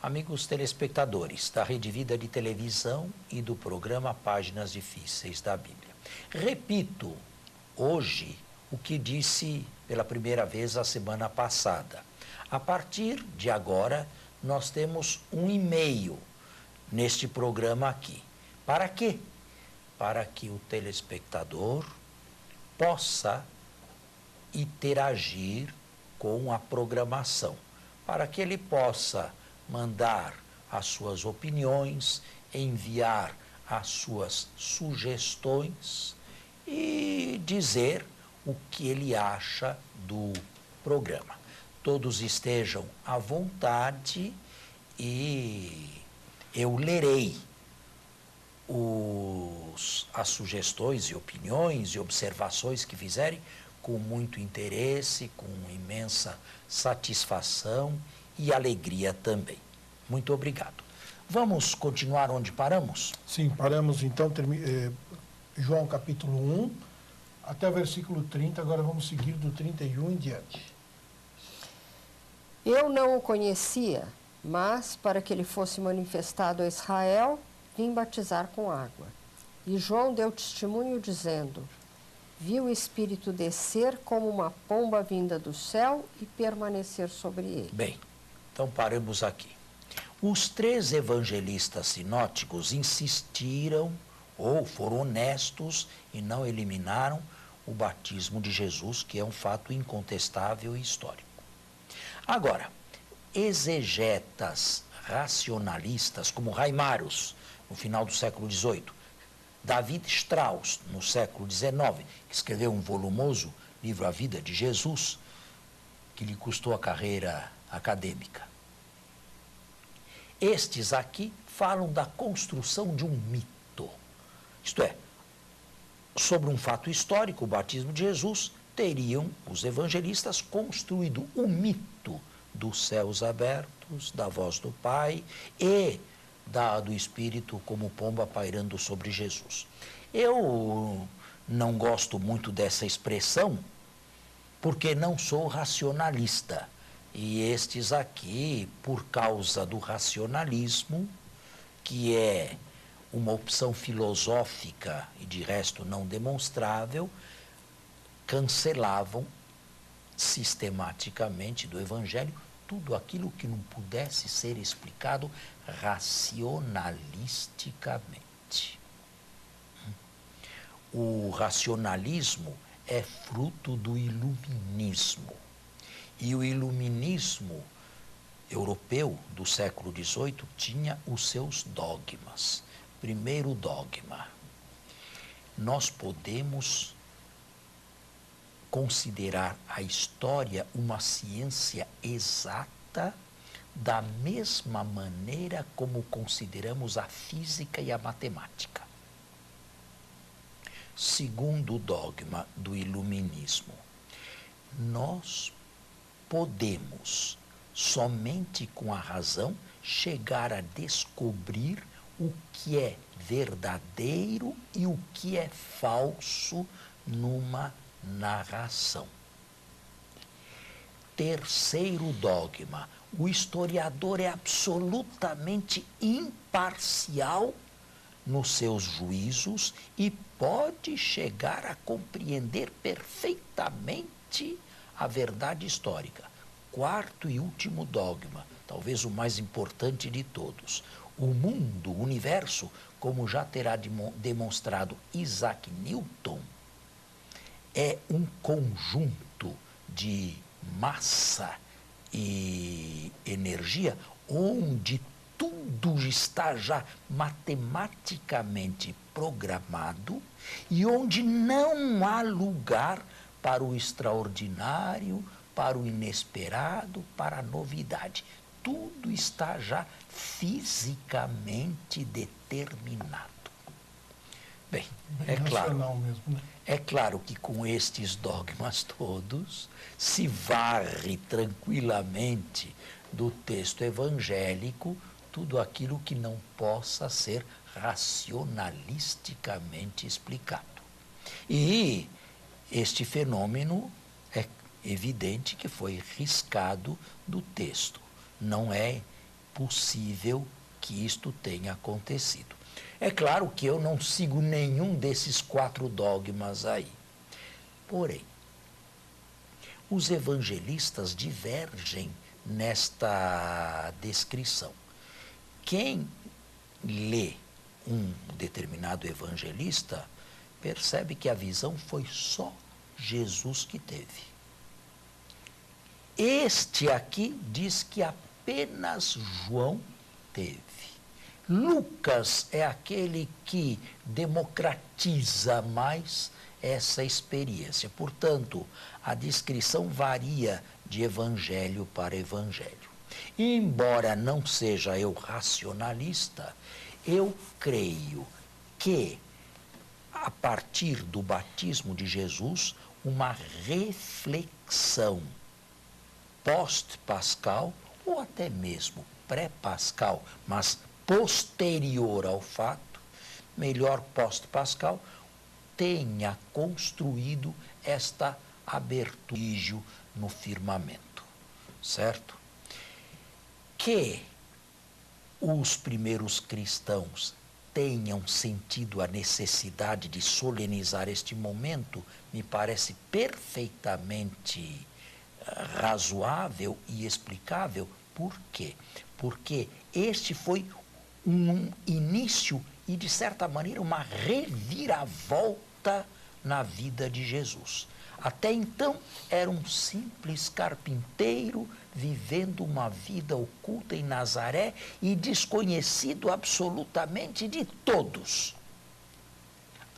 Amigos telespectadores da Rede Vida de Televisão e do programa Páginas Difíceis da Bíblia. Repito hoje o que disse pela primeira vez a semana passada. A partir de agora, nós temos um e-mail neste programa aqui. Para quê? Para que o telespectador possa interagir com a programação, para que ele possa mandar as suas opiniões, enviar as suas sugestões e dizer o que ele acha do programa. Todos estejam à vontade e eu lerei as sugestões e opiniões e observações que fizerem com muito interesse, com imensa satisfação e alegria também. Muito obrigado. Vamos continuar onde paramos? Sim, paramos então, João capítulo 1, até o versículo 30, agora vamos seguir do 31 em diante. Eu não o conhecia, mas para que ele fosse manifestado a Israel, vim batizar com água. E João deu testemunho dizendo: vi o Espírito descer como uma pomba vinda do céu e permanecer sobre ele. Bem, então paramos aqui. Os três evangelistas sinóticos insistiram ou foram honestos e não eliminaram o batismo de Jesus, que é um fato incontestável e histórico. Agora, exegetas racionalistas como Reimarus, no final do século XVIII, David Strauss, no século XIX, que escreveu um volumoso livro A Vida de Jesus, que lhe custou a carreira acadêmica. Estes aqui falam da construção de um mito. Isto é, sobre um fato histórico, o batismo de Jesus, teriam os evangelistas construído o mito dos céus abertos, da voz do Pai e do Espírito como pomba pairando sobre Jesus. Eu não gosto muito dessa expressão, porque não sou racionalista. E estes aqui, por causa do racionalismo, que é uma opção filosófica e de resto não demonstrável, cancelavam sistematicamente do Evangelho tudo aquilo que não pudesse ser explicado racionalisticamente. O racionalismo é fruto do iluminismo. E o iluminismo europeu do século XVIII tinha os seus dogmas. Primeiro dogma: nós podemos considerar a história uma ciência exata da mesma maneira como consideramos a física e a matemática. Segundo dogma do iluminismo: nós podemos, somente com a razão, chegar a descobrir o que é verdadeiro e o que é falso numa narração. Terceiro dogma: o historiador é absolutamente imparcial nos seus juízos e pode chegar a compreender perfeitamente a verdade histórica. Quarto e último dogma, talvez o mais importante de todos: o mundo, o universo, como já terá demonstrado Isaac Newton, é um conjunto de massa e energia onde tudo está já matematicamente programado e onde não há lugar para o extraordinário, para o inesperado, para a novidade. Tudo está já fisicamente determinado. Bem, é claro que com estes dogmas todos se varre tranquilamente do texto evangélico tudo aquilo que não possa ser racionalisticamente explicado. E este fenômeno é evidente que foi riscado do texto. Não é possível que isto tenha acontecido. É claro que eu não sigo nenhum desses 4 dogmas aí. Porém, os evangelistas divergem nesta descrição. Quem lê um determinado evangelista percebe que a visão foi só Jesus que teve. Este aqui diz que apenas João teve. Lucas é aquele que democratiza mais essa experiência. Portanto, a descrição varia de evangelho para evangelho. E, embora não seja eu racionalista, eu creio que, a partir do batismo de Jesus, uma reflexão pós-pascal, ou até mesmo pré-pascal, mas posterior ao fato, melhor pós-pascal, tenha construído esta abertura no firmamento, certo? Que os primeiros cristãos tenham sentido a necessidade de solenizar este momento, me parece perfeitamente razoável e explicável. Por quê? Porque este foi um início e, de certa maneira, uma reviravolta na vida de Jesus. Até então, era um simples carpinteiro vivendo uma vida oculta em Nazaré e desconhecido absolutamente de todos.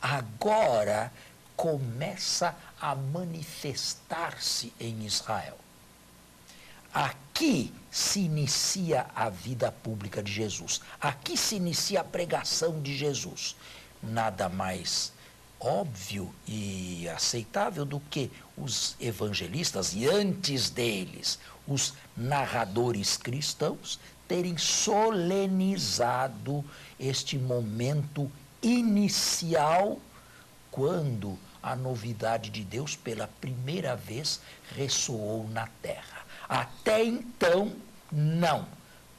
Agora começa a manifestar-se em Israel. Aqui se inicia a vida pública de Jesus. Aqui se inicia a pregação de Jesus. Nada mais óbvio e aceitável do que os evangelistas, e antes deles, os narradores cristãos, terem solenizado este momento inicial, quando a novidade de Deus pela primeira vez ressoou na terra. Até então, não,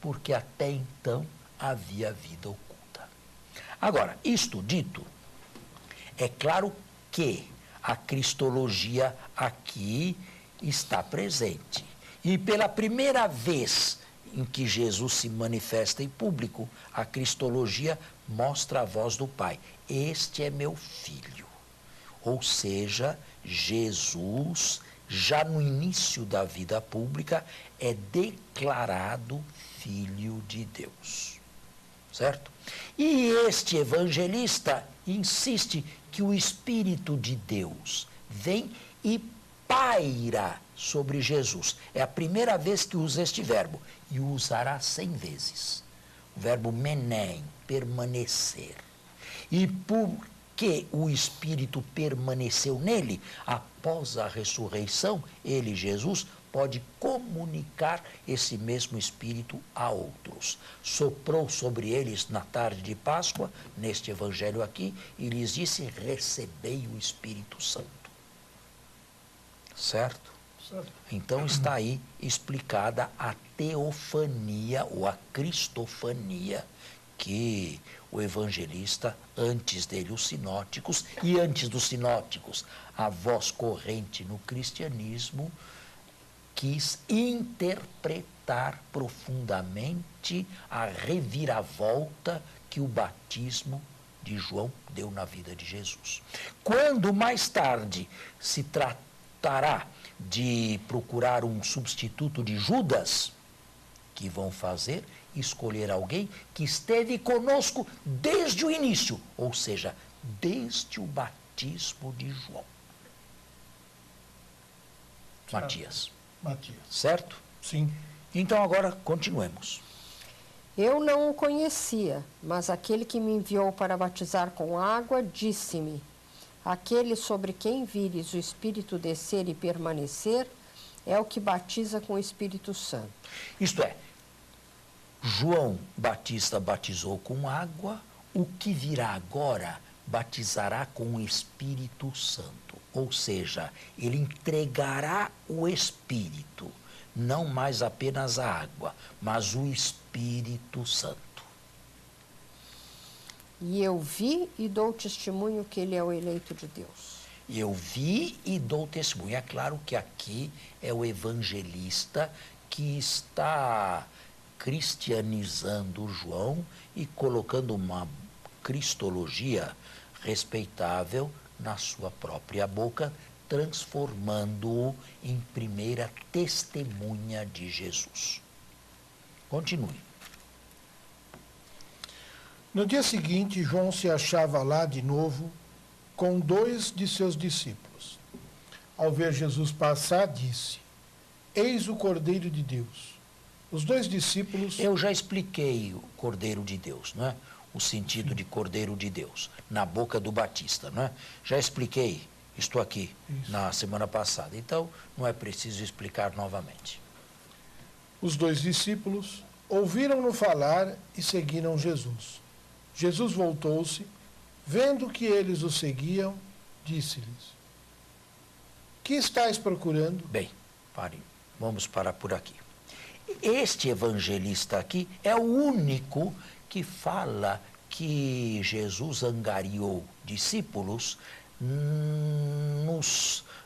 porque até então havia vida oculta. Agora, isto dito, é claro que a cristologia aqui está presente. E pela primeira vez em que Jesus se manifesta em público, a cristologia mostra a voz do Pai. Este é meu filho. Ou seja, Jesus, já no início da vida pública, é declarado Filho de Deus. Certo? E este evangelista insiste que o Espírito de Deus vem e paira sobre Jesus. É a primeira vez que usa este verbo, e o usará 100 vezes. O verbo menem, permanecer. E porque o Espírito permaneceu nele, após a ressurreição, ele, Jesus, pode comunicar esse mesmo Espírito a outros. Soprou sobre eles na tarde de Páscoa, neste evangelho aqui, e lhes disse: recebei o Espírito Santo. Certo? Certo. Então está aí explicada a teofania ou a cristofania que o evangelista, antes dele os sinóticos, e antes dos sinóticos a voz corrente no cristianismo, quis interpretar profundamente a reviravolta que o batismo de João deu na vida de Jesus. Quando mais tarde se tratará de procurar um substituto de Judas, que vão fazer? Escolher alguém que esteve conosco desde o início, ou seja, desde o batismo de João. Matias. Certo? Sim. Então agora continuemos. Eu não o conhecia, mas aquele que me enviou para batizar com água disse-me: aquele sobre quem vires o Espírito descer e permanecer é o que batiza com o Espírito Santo. Isto é, João Batista batizou com água, o que virá agora batizará com o Espírito Santo. Ou seja, ele entregará o Espírito, não mais apenas a água, mas o Espírito Santo. E eu vi e dou testemunho que ele é o eleito de Deus. Eu vi e dou testemunho. É claro que aqui é o evangelista que está cristianizando João e colocando uma cristologia respeitável na sua própria boca, transformando-o em primeira testemunha de Jesus. Continue. No dia seguinte, João se achava lá de novo com 2 de seus discípulos. Ao ver Jesus passar, disse: Eis o Cordeiro de Deus. Os 2 discípulos... Eu já expliquei o Cordeiro de Deus, não é? O sentido de Cordeiro de Deus, na boca do Batista, não é? Já expliquei isto aqui na semana passada, então não é preciso explicar novamente. Os 2 discípulos ouviram-no falar e seguiram Jesus. Jesus voltou-se, vendo que eles o seguiam, disse-lhes: Que estáis procurando? Bem, pare, vamos parar por aqui. Este evangelista aqui é o único que fala que Jesus angariou discípulos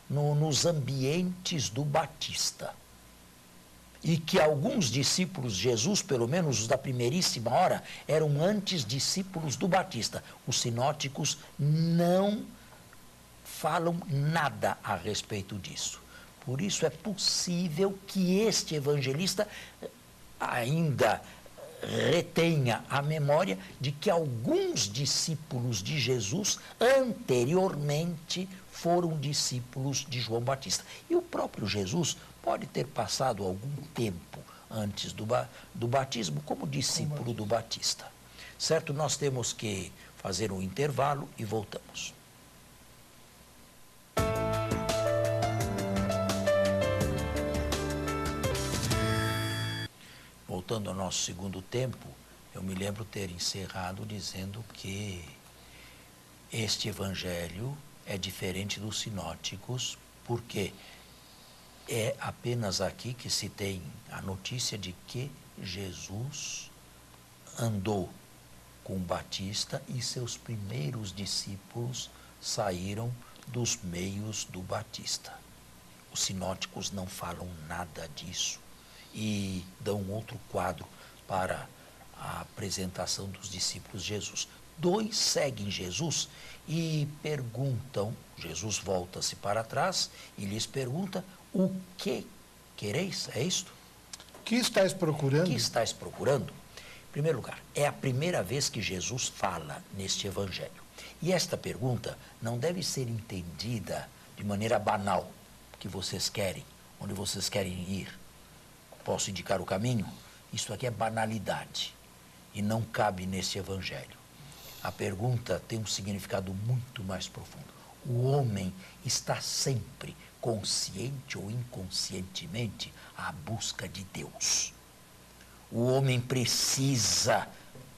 nos ambientes do Batista. E que alguns discípulos de Jesus, pelo menos os da primeiríssima hora, eram antes discípulos do Batista. Os sinóticos não falam nada a respeito disso. Por isso é possível que este evangelista ainda retenha a memória de que alguns discípulos de Jesus anteriormente foram discípulos de João Batista. E o próprio Jesus pode ter passado algum tempo antes do batismo como discípulo do Batista. Certo? Nós temos que fazer um intervalo e voltamos. Voltando ao nosso segundo tempo, eu me lembro ter encerrado dizendo que este evangelho é diferente dos sinóticos, porque é apenas aqui que se tem a notícia de que Jesus andou com Batista e seus primeiros discípulos saíram dos meios do Batista. Os sinóticos não falam nada disso e dão outro quadro para a apresentação dos discípulos de Jesus. 2 seguem Jesus e perguntam, Jesus volta-se para trás e lhes pergunta: o que quereis? É isto? Que estáis procurando? O que estáis procurando? Em primeiro lugar, é a primeira vez que Jesus fala neste evangelho. E esta pergunta não deve ser entendida de maneira banal, que vocês querem, onde vocês querem ir. Posso indicar o caminho? Isso aqui é banalidade e não cabe nesse evangelho. A pergunta tem um significado muito mais profundo. O homem está sempre, consciente ou inconscientemente, à busca de Deus. O homem precisa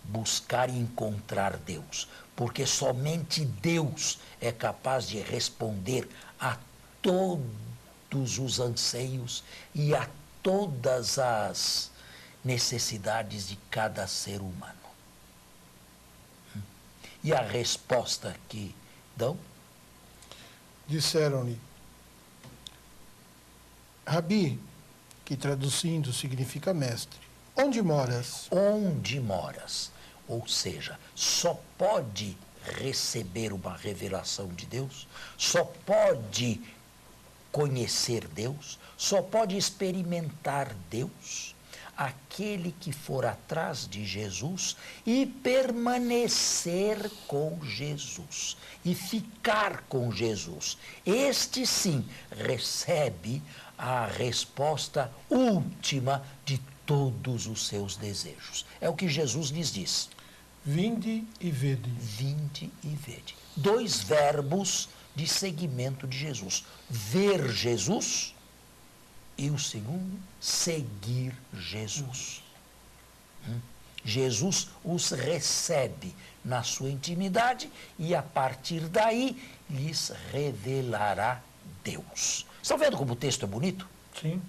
buscar e encontrar Deus, porque somente Deus é capaz de responder a todos os anseios e a todas as necessidades de cada ser humano. E a resposta que dão? Disseram-lhe: Rabi, que traduzindo significa mestre, onde moras? Onde moras? Ou seja, só pode receber uma revelação de Deus, só pode conhecer Deus, só pode experimentar Deus aquele que for atrás de Jesus e permanecer com Jesus e ficar com Jesus. Este sim recebe a resposta última de todos os seus desejos. É o que Jesus lhes diz. Vinde e vede. Vinde e vede. 2 verbos de seguimento de Jesus. Ver Jesus e o segundo, seguir Jesus. Jesus os recebe na sua intimidade e a partir daí lhes revelará Deus. Estão vendo como o texto é bonito? Sim.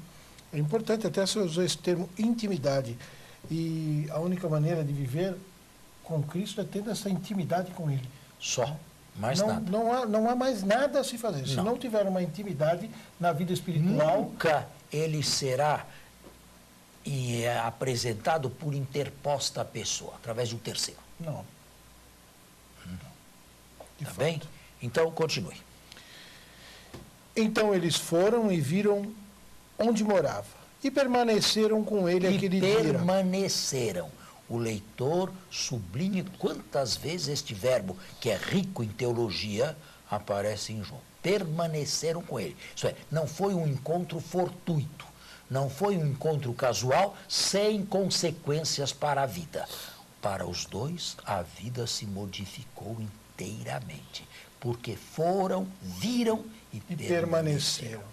É importante, até você usou esse termo intimidade. E a única maneira de viver com Cristo é tendo essa intimidade com Ele. Só, mais não, nada. Não há mais nada a se fazer. Se não tiver uma intimidade na vida espiritual... Nunca ele será apresentado por interposta pessoa, através de um terceiro. Não. Tá bem? Então, continue. Então eles foram e viram onde morava, e permaneceram com ele aquele dia. Permaneceram. O leitor sublinhe quantas vezes este verbo, que é rico em teologia, aparece em João. Permaneceram com ele. Isso é, não foi um encontro fortuito, não foi um encontro casual, sem consequências para a vida. Para os dois, a vida se modificou inteiramente, porque foram, viram e permaneceram.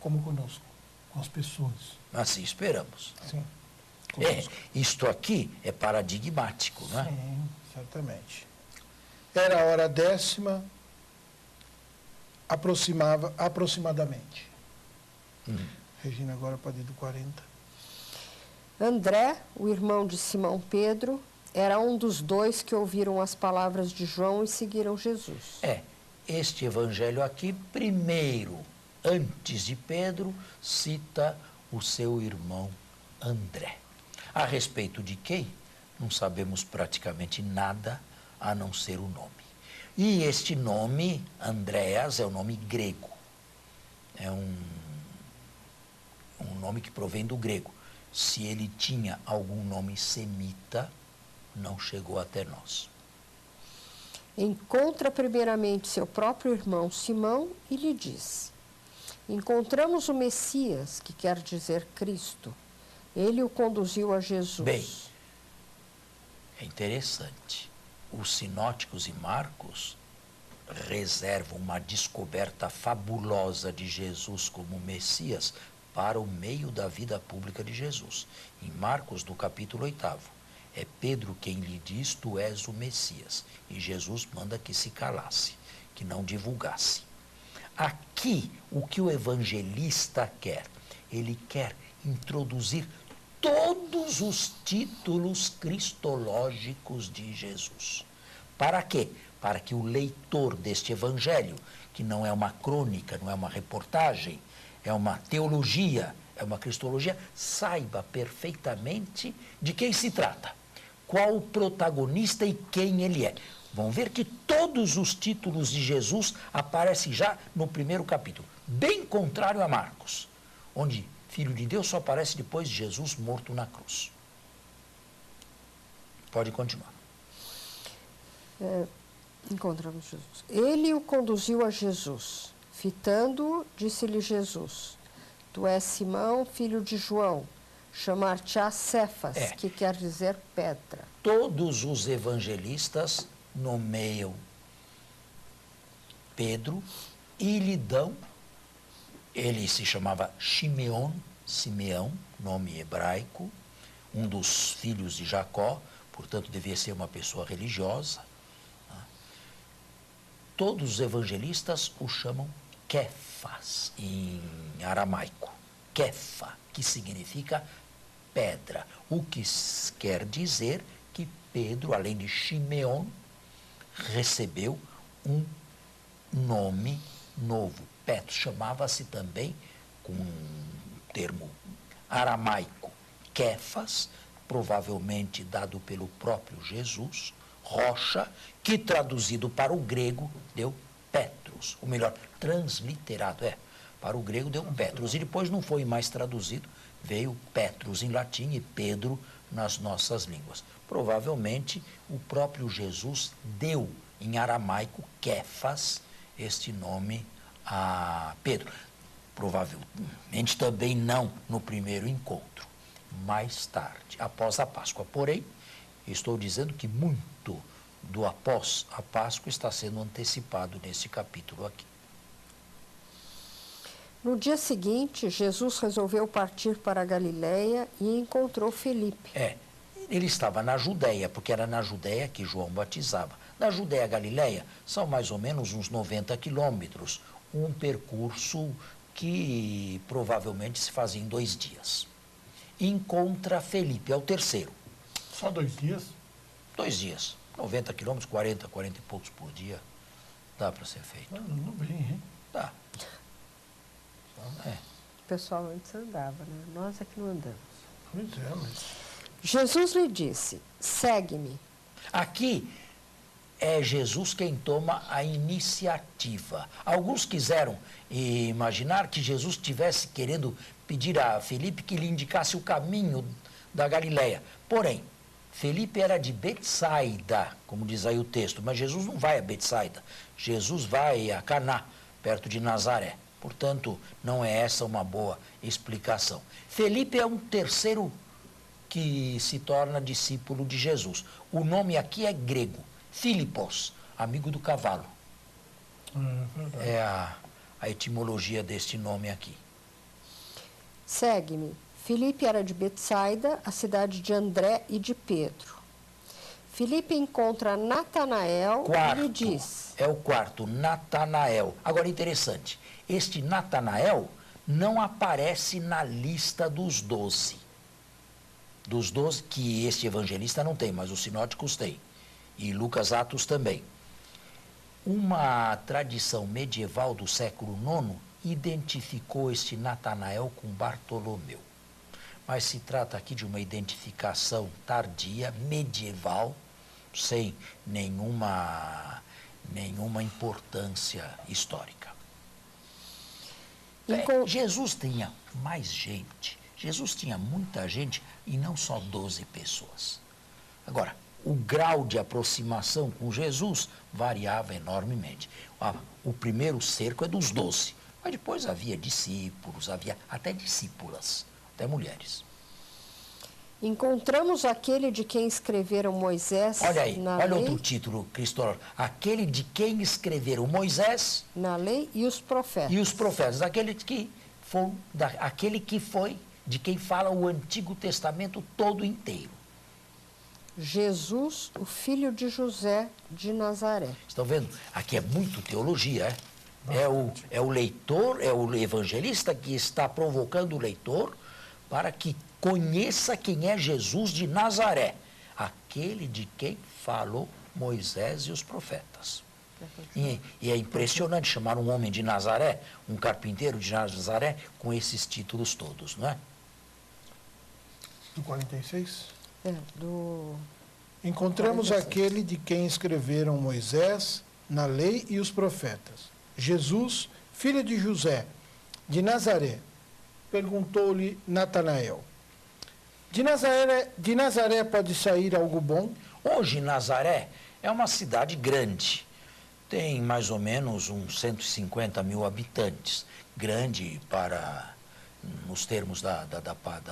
Como conosco, com as pessoas. Assim esperamos. Sim. Isto aqui é paradigmático, não é? Sim, certamente. Era a hora 10ª, aproximadamente. Regina, agora pode ir do 40. André, o irmão de Simão Pedro, era um dos dois que ouviram as palavras de João e seguiram Jesus. Este evangelho aqui, primeiro, antes de Pedro, cita o seu irmão André. A respeito de quem, não sabemos praticamente nada, a não ser o nome. E este nome, Andréas, é um nome grego. É um nome que provém do grego. Se ele tinha algum nome semita, não chegou até nós. Encontra primeiramente seu próprio irmão Simão e lhe diz: encontramos o Messias, que quer dizer Cristo. Ele o conduziu a Jesus. Bem, é interessante. Os sinóticos e Marcos reservam uma descoberta fabulosa de Jesus como Messias para o meio da vida pública de Jesus. Em Marcos, no capítulo 8º, é Pedro quem lhe diz: tu és o Messias. E Jesus manda que se calasse, que não divulgasse. Aqui, o que o evangelista quer? Ele quer introduzir todos os títulos cristológicos de Jesus. Para quê? Para que o leitor deste evangelho, que não é uma crônica, não é uma reportagem, é uma teologia, é uma cristologia, saiba perfeitamente de quem se trata, qual o protagonista e quem ele é. Vão ver que todos os títulos de Jesus aparecem já no primeiro capítulo, bem contrário a Marcos, onde Filho de Deus só aparece depois de Jesus morto na cruz. Pode continuar. Encontramos Jesus. Ele o conduziu a Jesus. Fitando-o, disse-lhe Jesus: tu és Simão, filho de João. Chamar-te-á Cefas, que quer dizer pedra. Todos os evangelistas nomeiam Pedro e lhe dão, ele se chamava Simeão, nome hebraico, um dos filhos de Jacó, portanto devia ser uma pessoa religiosa. Todos os evangelistas o chamam Kefas, em aramaico. Kefa, que significa pedra. O que quer dizer que Pedro, além de Simeão, recebeu um nome novo. Petro chamava-se também, com um termo aramaico, Kefas, provavelmente dado pelo próprio Jesus, rocha, que traduzido para o grego deu Petrus, ou melhor, transliterado, para o grego deu Petrus, e depois não foi mais traduzido, veio Petrus em latim e Pedro nas nossas línguas. Provavelmente o próprio Jesus deu em aramaico, Kefas, este nome a Pedro. Provavelmente também não no primeiro encontro, mais tarde, após a Páscoa. Porém, estou dizendo que muito do após a Páscoa está sendo antecipado nesse capítulo aqui. No dia seguinte, Jesus resolveu partir para a Galiléia e encontrou Felipe. Ele estava na Judéia, porque era na Judéia que João batizava. Da Judéia a Galiléia são mais ou menos uns 90 quilômetros, um percurso que provavelmente se fazia em 2 dias. Encontra Felipe, é o terceiro. Só 2 dias? 2 dias. 90 quilômetros, 40 e poucos por dia. Dá para ser feito. Não bem, hein? Dá. É. O pessoal antes andava, né? Nós é que não andamos. Pois é, mas... Jesus lhe disse, segue-me. Aqui é Jesus quem toma a iniciativa. Alguns quiseram imaginar que Jesus estivesse querendo pedir a Felipe que lhe indicasse o caminho da Galileia. Porém, Felipe era de Betsaida, como diz aí o texto, mas Jesus não vai a Betsaida. Jesus vai a Caná, perto de Nazaré. Portanto, não é essa uma boa explicação. Felipe é um terceiro que se torna discípulo de Jesus. O nome aqui é grego, Filipos, amigo do cavalo. É a etimologia deste nome aqui. Segue-me. Filipe era de Betsaida, a cidade de André e de Pedro. Filipe encontra Natanael e lhe diz... É o quarto, Natanael. Agora, interessante, este Natanael não aparece na lista dos 12. Dos 12 que este evangelista não tem, mas os sinóticos têm. E Lucas Atos também. Uma tradição medieval do século IX identificou este Natanael com Bartolomeu. Mas se trata aqui de uma identificação tardia, medieval, sem nenhuma importância histórica. Jesus tinha mais gente. Jesus tinha muita gente e não só 12 pessoas. Agora, o grau de aproximação com Jesus variava enormemente. O primeiro cerco é dos 12, mas depois havia discípulos, havia até discípulas, até mulheres. Encontramos aquele de quem escreveram Moisés Olha aí, na olha lei, outro título, Cristóvão. Aquele de quem escreveram Moisés na lei e os profetas. e os profetas. Aquele que foi de quem fala o Antigo Testamento todo inteiro. Jesus, o filho de José de Nazaré. Estão vendo? Aqui é muito teologia, é o leitor, é o evangelista que está provocando o leitor para que conheça quem é Jesus de Nazaré, aquele de quem falou Moisés e os profetas. E é impressionante chamar um homem de Nazaré, um carpinteiro de Nazaré, com esses títulos todos, não é? Do 46? Do... Encontramos 46. aquele de quem escreveram Moisés na lei e os profetas. Jesus, filho de José, de Nazaré. Perguntou-lhe Natanael. De Nazaré pode sair algo bom? Hoje, Nazaré é uma cidade grande. Tem mais ou menos uns 150 mil habitantes. Grande nos termos da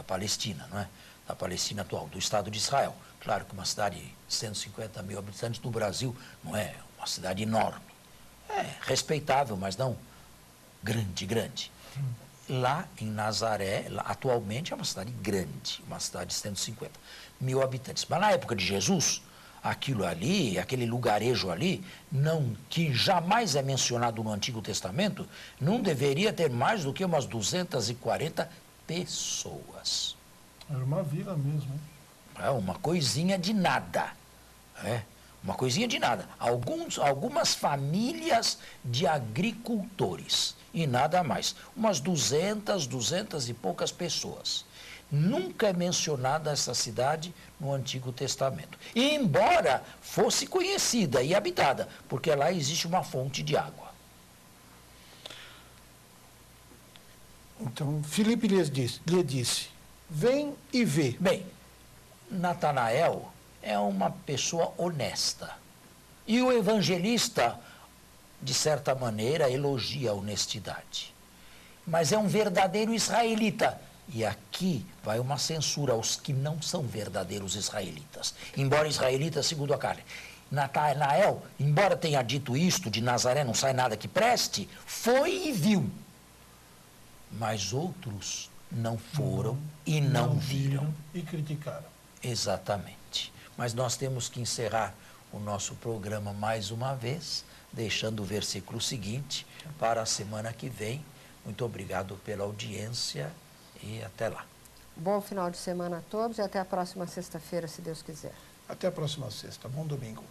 Palestina, não é? Da Palestina atual, do Estado de Israel. Claro que uma cidade de 150 mil habitantes no Brasil não é uma cidade enorme. É respeitável, mas não grande. Lá em Nazaré, atualmente é uma cidade grande, uma cidade de 150 mil habitantes. Mas na época de Jesus, aquilo ali, aquele lugarejo ali, que jamais é mencionado no Antigo Testamento, não deveria ter mais do que umas 240 pessoas. Era uma vila mesmo, hein? É uma coisinha de nada. Uma coisinha de nada. Algumas famílias de agricultores e nada mais. Umas 200 e poucas pessoas. Nunca é mencionada essa cidade no Antigo Testamento. E embora fosse conhecida e habitada, porque lá existe uma fonte de água. Então, Filipe lhe disse, vem e vê. Bem, Natanael é uma pessoa honesta. E o evangelista, de certa maneira, elogia a honestidade. Mas é um verdadeiro israelita. E aqui vai uma censura aos que não são verdadeiros israelitas. Embora israelitas segundo a carne. Natanael, embora tenha dito isto, de Nazaré não sai nada que preste, foi e viu. Mas outros não foram e não viram. E criticaram. Exatamente. Mas nós temos que encerrar o nosso programa mais uma vez, deixando o versículo seguinte para a semana que vem, Muito obrigado pela audiência e até lá. Bom final de semana a todos e até a próxima sexta-feira, se Deus quiser. Até a próxima sexta. Bom domingo.